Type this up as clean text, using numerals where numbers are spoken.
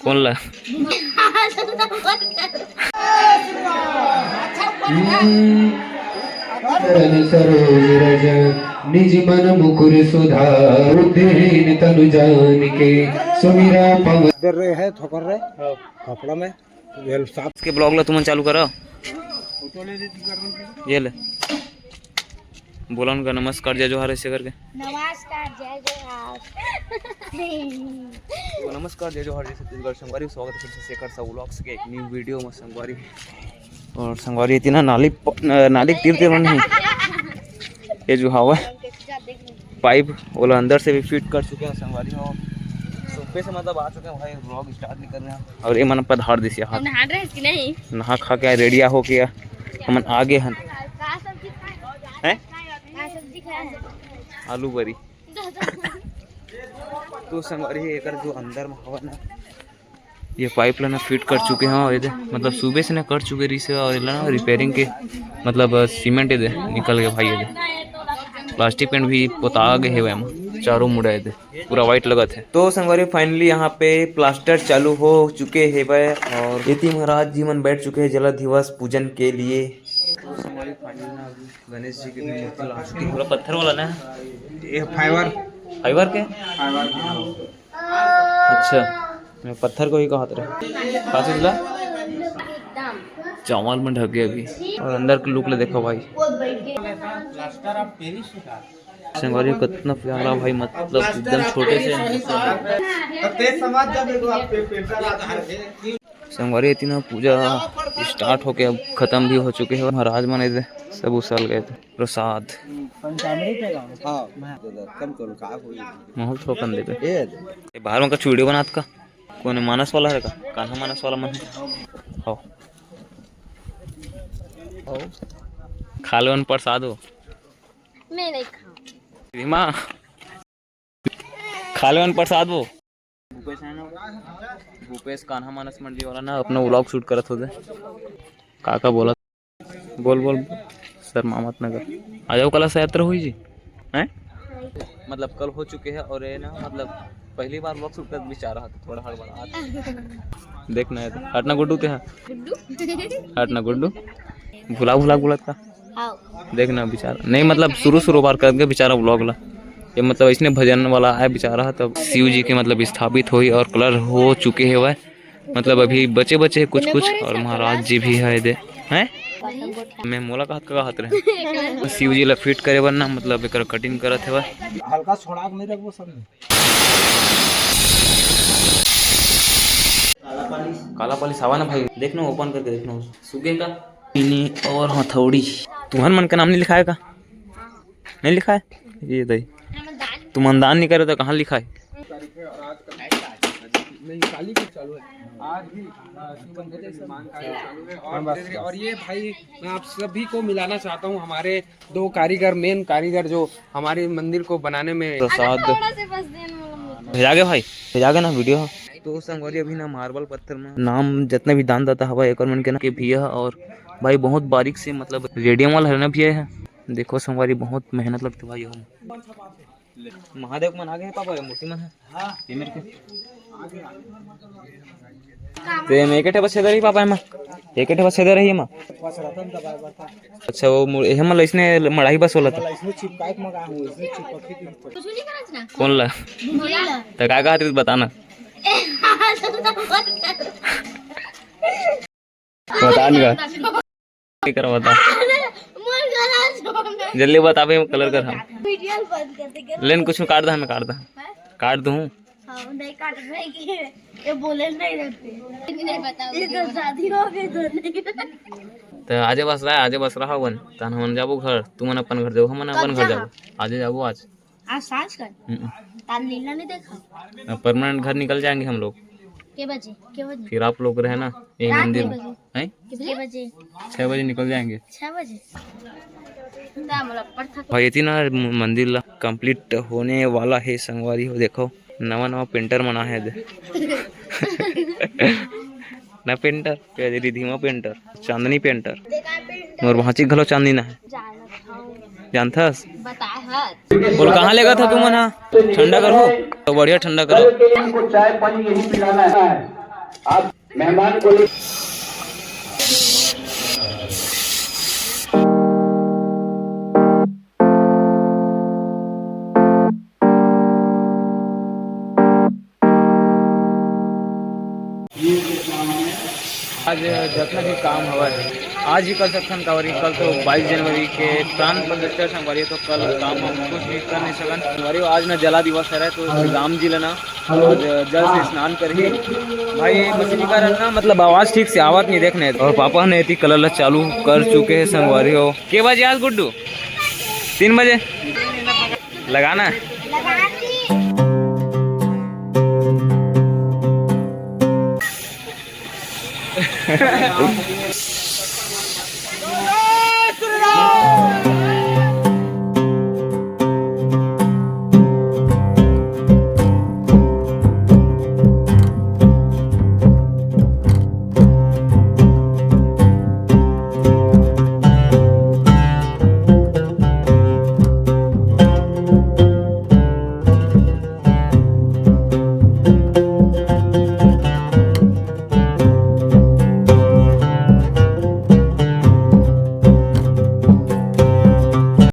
कौन ला सरोज निज मन मुकुर सुधा बुद्धिहीन तनु जानिके सुमिरा पवन कर रहे हैं ठोकर रहे कपड़ा में वेल साफ इसके ब्लॉग ला तुमन चालू करो ये ले बोला उनका नमस्कार जय जोहार ऐसे करके नमस्कार जय जोहार तो नमस्कार जय जोहार जी छत्तीसगढ़ संगवारी स्वागत है फिर से शेखर सा व्लॉग्स के एक न्यू वीडियो में संगवारी और संगवारी इतना नाली तीर नहीं ये जो हवा पाइप वो अंदर से भी फिट कर चुके हैं संगवारी हो सोफे से मतलब आ चुके हैं भाई व्लॉग स्टार्ट नहीं कर रहे हैं और ये मन पर धार दिस हाथ नहा रहे हैं कि नहीं नहा खा के रेडिया हो गया हम आगे हैं आलू बरी तो संगवारी एक जो अंदर में हवा ना ये पाइप लाइन फिट कर चुके हैं और मतलब सुबह से ना कर चुके रही से और ना रिपेयरिंग के मतलब सीमेंट इधे निकल गए भाई इधे प्लास्टिक पेंट भी पोता गए है चारों मुड़े इधे पूरा वाइट लगा थे तो संगवारी फाइनली यहाँ पे प्लास्टर चालू हो चुके है और यति महाराज जी मन बैठ चुके हैं जल दिवस पूजन के लिए तो संगवारी फाइनली गणेश जी की मूर्ति ला चुकी है पूरा पत्थर वाला ना ये फाइबर फाइबर के अच्छा मैं पत्थर को ही कहा था चावल में ढक गया अभी और अंदर के लुक ले देखो भाई संगवारी कितना प्यारा भाई मतलब एकदम छोटे से संगवारी इतना पूजा स्टार्ट होके अब खत्म भी हो चुके हैं महाराज मन इधर सब उसल गए थे प्रसाद माहौल ठोकन देवे बाहर में का वीडियो बनात का कौन मानस वाला है का कान्हा मानस वाला मन हो खा लो प्रसाद हो मैं नहीं खाऊं माँ खा लो प्रसाद वो भूपेश कान्हा मानस मंडी वाला ना अपना व्लॉग शूट करत होते काका बोला बोल बोल सर मामत नगर आ जाओ कल से यात्रा हुई जी हैं मतलब कल हो चुके हैं और ये ना मतलब पहली बार व्लॉग शूट कर बेचारा था थोड़ा हड़बड़ा देखना है तो हटना गुड्डू ते हटना गुड्डू भुला भुला गुलत का देखना बेचारा नहीं मतलब शुरू बार करके बेचारा व्लॉग ला ये मतलब इसने भजन वाला है बेचारा तब शिव जी के मतलब स्थापित हुई और कलर हो चुके हैं वह मतलब अभी बचे कुछ और महाराज जी भी है दे हैं मैं मोला का हाथ रहे शिव जी ला फिट करे बनना मतलब एक कटिंग करत है वह हल्का छोड़ा नहीं रखो सब काला पाली सावा ना भाई देखना ओपन करके देखना सुगे का और हथौड़ी तुम्हारे मन का नाम नहीं लिखा है का नहीं लिखा है ये दही तुम अंदान नहीं करे तो कहाँ लिखा है आज भी चालू है और ये भाई मैं आप सभी को मिलाना चाहता हूँ हमारे दो कारीगर मेन कारीगर जो हमारे मंदिर को बनाने में प्रसाद भेजागे भाई भेजागे ना वीडियो तो संगवारी अभी ना मार्बल पत्थर में नाम जितना भी दान दाता हवा एक मन के ना के भी है और भाई बहुत बारीक से मतलब रेडियम वाला है ना भी है देखो संगवारी बहुत मेहनत लगती भाई हम महादेव मन आगे है पापा मूर्ति मन है पेमेंट के तो एक बस रही पापा एमा एक बस रही मां अच्छा वो एहे मतलब इसने मढ़ाई बस वाला था कौन ला तो का कहत बताना बता नहीं कर बता जल्दी बता भाई कलर कर हम लेन कुछ काट दा हमें काट दूं नहीं काट रहे कि ये बोले नहीं रहते नहीं बताओ ये शादी हो गई तो नहीं तो आजे बस रहा वन तन हम जाबो घर तुम अपन घर जाओ हम अपन घर जाबो आजे जाबो आज सांझ कर तान लीला नहीं देखा परमानेंट घर निकल जाएंगे हम लोग के बजे फिर आप लोग रहे ना यही मंदिर में हैं कितने बजे 6 बजे निकल जाएंगे 6 बजे भाई इतना मंदिर कंप्लीट होने वाला है संगवारी हो देखो नवा पेंटर मना है ना पेंटर रिधिमा पेंटर चांदनी पेंटर और वहाँ घलो चांदनी ना है जानथस बोल कहाँ लेगा था तुम ठंडा करो तो बढ़िया ठंडा करो चाय पानी यही पिलाना है आप मेहमान को ले आज जितना भी काम हुआ है आज ही कर सकते हैं कावरी। कल तो 22 जनवरी के प्राण प्रतिष्ठा संगवारी, तो कल काम हम कुछ भी कर नहीं सकन संगवारी। आज ना जला दिवस है तो राम जी लेना आज जल से स्नान कर ही भाई मछली का रंग ना मतलब आवाज ठीक से आवत नहीं देखने। और पापा ने इतनी कलर चालू कर चुके हैं संगवारी हो। के बजे आज गुड्डू 3 बजे लगाना है।